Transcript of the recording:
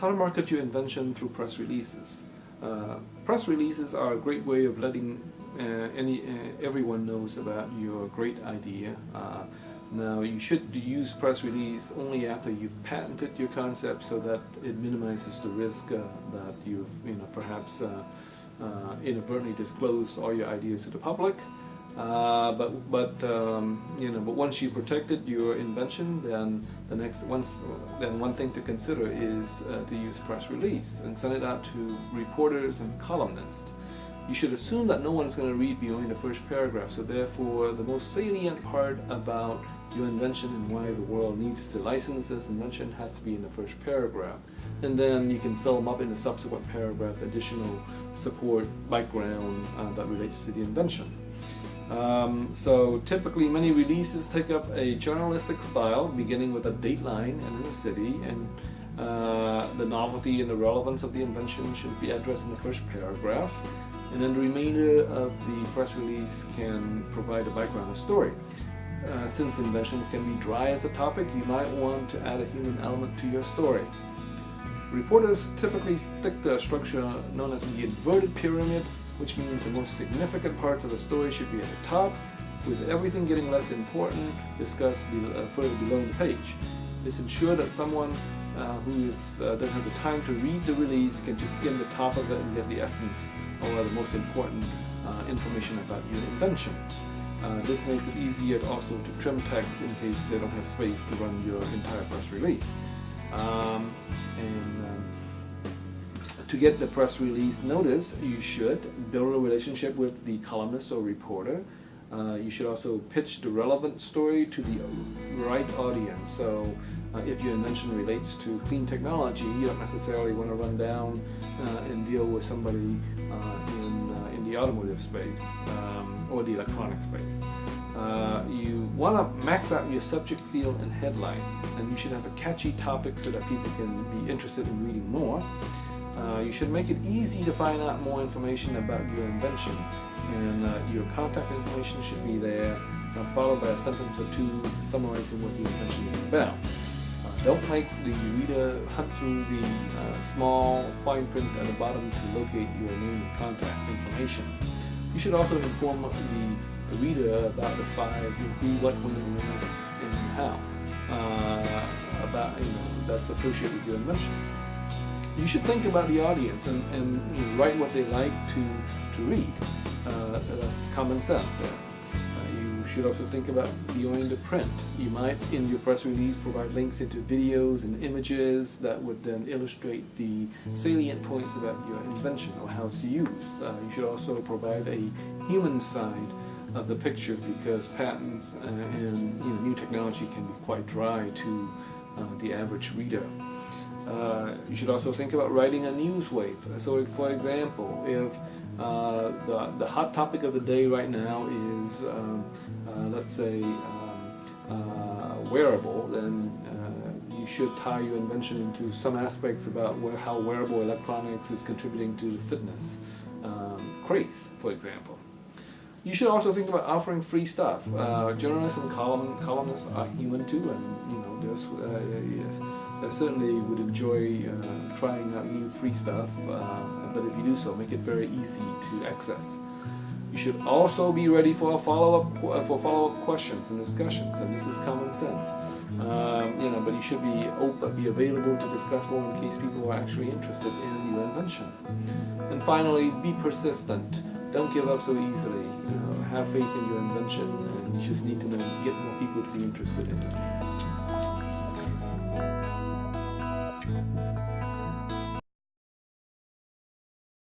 How to market your invention through press releases. Press releases are a great way of letting everyone knows about your great idea. Now you should use press release only after you've patented your concept, so that it minimizes the risk that you've perhaps inadvertently disclosed all your ideas to the public. But once you protected your invention, then one thing to consider is to use press release and send it out to reporters and columnists. You should assume that no one's going to read beyond the first paragraph, so therefore the most salient part about your invention and why the world needs to license this invention has to be in the first paragraph. And then you can fill them up in the subsequent paragraph, additional support, background that relates to the invention. So typically many releases take up a journalistic style, beginning with a dateline and a city, and the novelty and the relevance of the invention should be addressed in the first paragraph, and then the remainder of the press release can provide a background or story. Since inventions can be dry as a topic, you might want to add a human element to your story. Reporters typically stick to a structure known as the inverted pyramid, which means the most significant parts of the story should be at the top, with everything getting less important discussed further below the page. This ensures that someone who doesn't have the time to read the release can just skim the top of it and get the essence or the most important information about your invention. This makes it easier also to trim text in case they don't have space to run your entire press release. To get the press release notice, you should build a relationship with the columnist or reporter. You should also pitch the relevant story to the right audience. So if your invention relates to clean technology, you don't necessarily want to run down and deal with somebody in the automotive space or the electronic space. You want to max out your subject field and headline, and you should have a catchy topic so that people can be interested in reading more. You should make it easy to find out more information about your invention, and your contact information should be there, followed by a sentence or two summarizing what the invention is about. Don't make the reader hunt through the small fine print at the bottom to locate your name and contact information. You should also inform the reader about the 5 who, what, when, where, and how that's associated with your invention. You should think about the audience and write what they like to read. That's common sense there. You should also think about beyond the print. You might, in your press release, provide links into videos and images that would then illustrate the salient points about your invention or how it's used. You should also provide a human side of the picture, because patents and new technology can be quite dry to the average reader. You should also think about writing a news wave. So, for example, if the hot topic of the day right now is, let's say, wearable, then you should tie your invention into some aspects about how wearable electronics is contributing to the fitness craze, for example. You should also think about offering free stuff. Journalists and columnists are human too, and they certainly would enjoy trying out new free stuff. But if you do so, make it very easy to access. You should also be ready for follow-up questions and discussions, and this is common sense. But you should be available to discuss more in case people are actually interested in your invention. And finally, be persistent. Don't give up so easily. Have faith in your invention, and you just need to get more people to be interested in it.